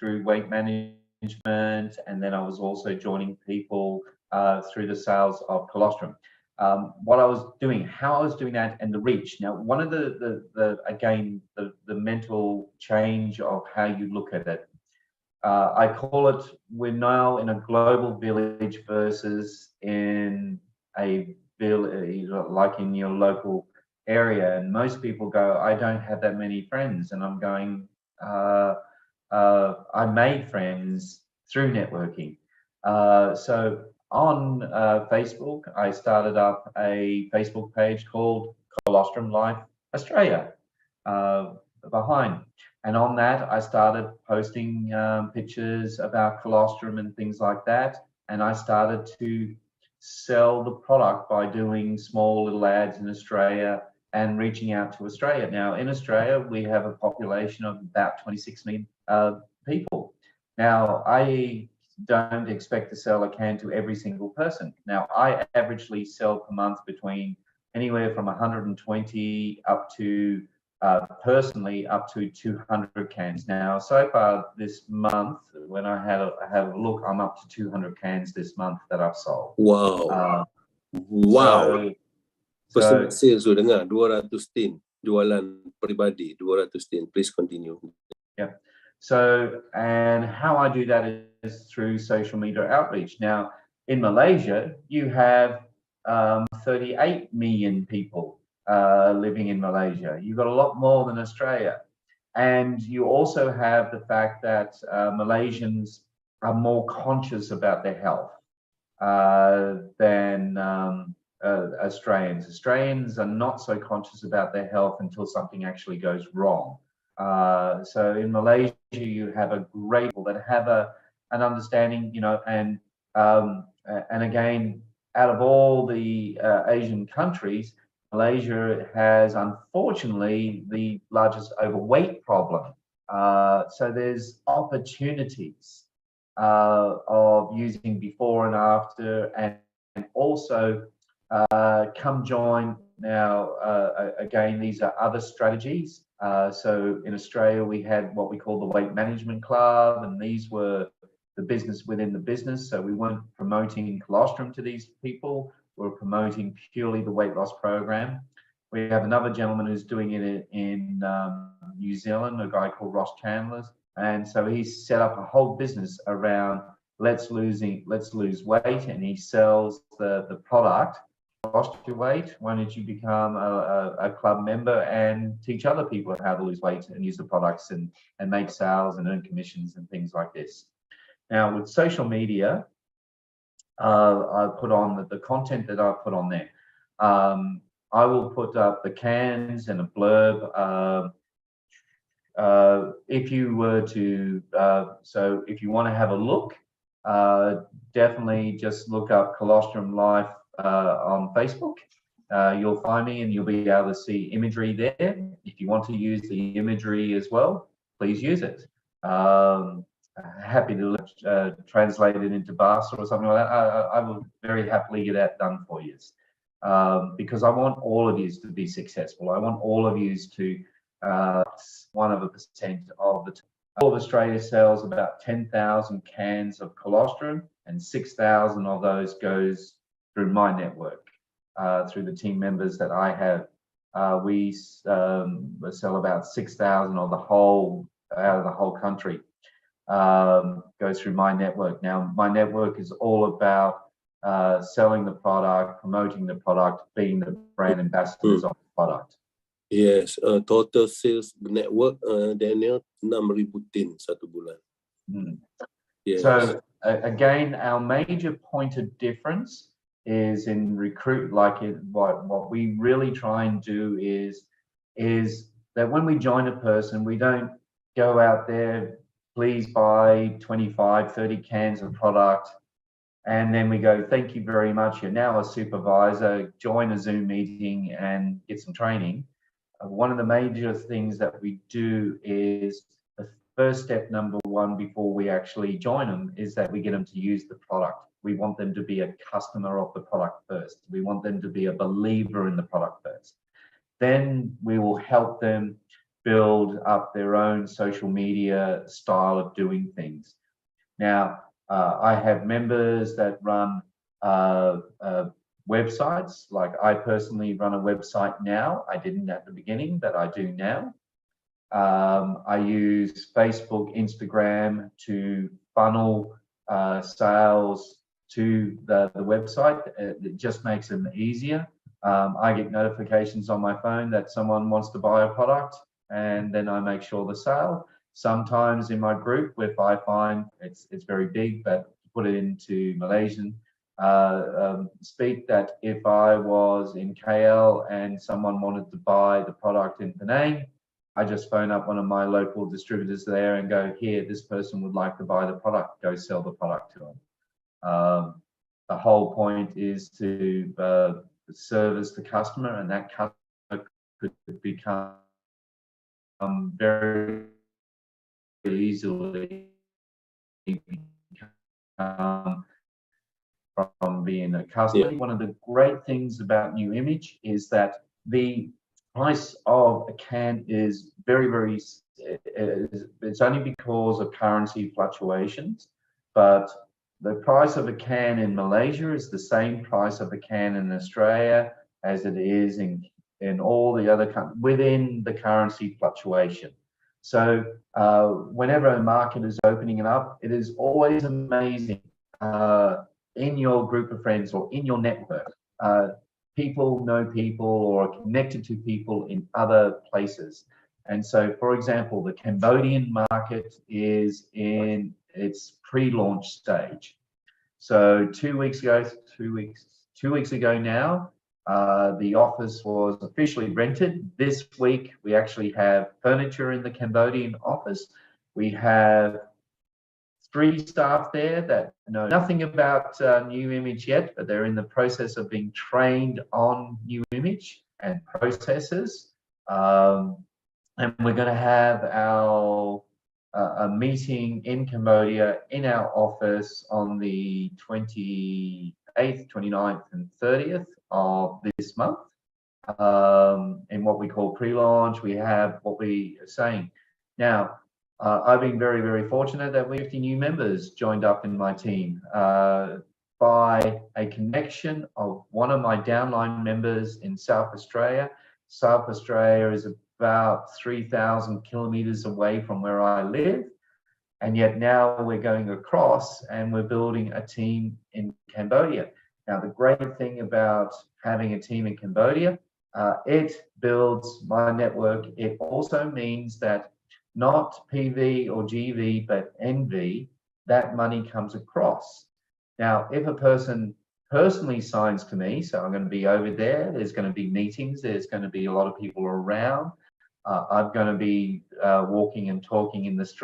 through weight management, and then I was also joining people through the sales of colostrum. What I was doing, how I was doing that, and the reach. Now, one of the mental change of how you look at it. I call it, we're now in a global village versus in a village, like in your local area. And most people go, I don't have that many friends. And I'm going, I made friends through networking. So on Facebook, I started up a Facebook page called Colostrum Life Australia behind. And on that, I started posting pictures about colostrum and things like that. And I started to sell the product by doing small little ads in Australia and reaching out to Australia. Now, in Australia, we have a population of about 26 million people. Now, I don't expect to sell a can to every single person. Now, I averagely sell per month between anywhere from 120 up to personally up to 200 cans. Now, so far this month, when I had a look, I'm up to 200 cans this month that I've sold. Wow. Wow. Personal sales tu dengar 200 tin, jualan peribadi 200 tin. Please continue. Yeah. So, and how I do that is through social media outreach. Now, in Malaysia, you have 38 million people living in Malaysia. You've got a lot more than Australia. And you also have the fact that Malaysians are more conscious about their health than Australians. Australians are not so conscious about their health until something actually goes wrong. So in Malaysia, you have a great people that have an understanding, you know, and again, out of all the Asian countries, Malaysia has, unfortunately, the largest overweight problem. So there's opportunities of using before and after, and also come join now. Again, these are other strategies. So in Australia, we had what we call the Weight Management Club, and these were the business within the business. So we weren't promoting colostrum to these people. We're promoting purely the weight loss program. We have another gentleman who's doing it in New Zealand, a guy called Ross Chandler. And so he's set up a whole business around let's lose weight, and he sells the product. Lost your weight, why don't you become a club member and teach other people how to lose weight and use the products and make sales and earn commissions and things like this. Now with social media, I put on the content that I put on there. I will put up the cans and a blurb. If you were to, so if you want to have a look, definitely just look up Colostrum Life on Facebook. You'll find me and you'll be able to see imagery there. If you want to use the imagery as well, please use it. Happy to translate it into Bahasa or something like that. I will very happily get that done for you, because I want all of you to be successful. I want all of you to 1% of the all of Australia sells about 10,000 cans of colostrum, and 6,000 of those goes through my network, through the team members that I have. We sell about 6,000 of the whole out of the whole country. Goes through my network. Now, my network is all about selling the product, promoting the product, being the brand ambassadors of the product. Yes, total sales network, Daniel, 6,000 tin satu bulan. Yes. So again, our major point of difference is in what we really try and do is that when we join a person, we don't go out there, please buy 25, 30 cans of product, and then we go, thank you very much, you're now a supervisor, join a Zoom meeting and get some training. One of the major things that we do is the first step, number one, before we actually join them, is that we get them to use the product. We want them to be a customer of the product first. We want them to be a believer in the product first. Then we will help them build up their own social media style of doing things. Now, I have members that run websites. Like I personally run a website now. I didn't at the beginning, but I do now. I use Facebook, Instagram to funnel sales to the website. It just makes them easier. I get notifications on my phone that someone wants to buy a product, and then I make sure the sale. Sometimes in my group, if I find it's very big, but to put it into Malaysian speak, that if I was in KL and someone wanted to buy the product in Penang, I just phone up one of my local distributors there and go, here, this person would like to buy the product, go sell the product to them. The whole point is to service the customer, and that customer could become very easily become from being a customer. One of the great things about New Image is that the price of a can is very, it's only because of currency fluctuations, but the price of a can in Malaysia is the same price of a can in Australia as it is in all the other countries within the currency fluctuation. So whenever a market is opening up, it is always amazing in your group of friends or in your network. People know people or are connected to people in other places. And so, for example, the Cambodian market is in its pre-launch stage. So 2 weeks ago now, the office was officially rented. This week, we actually have furniture in the Cambodian office. We have 3 staff there that know nothing about New Image yet, but they're in the process of being trained on New Image and processes. And we're going to have our a meeting in Cambodia in our office on the 28th, 29th, and 30th of this month. In what we call pre-launch, we have what we are saying. Now, I've been very fortunate that we have 50 new members joined up in my team by a connection of one of my downline members in South Australia. South Australia is about 3,000 kilometers away from where I live, and yet now we're going across and we're building a team in Cambodia. Now, the great thing about having a team in Cambodia, it builds my network. It also means that not PV or GV, but NV, that money comes across. Now, if a person personally signs to me, so I'm going to be over there, there's going to be meetings, there's going to be a lot of people around, I'm going to be walking and talking in the street.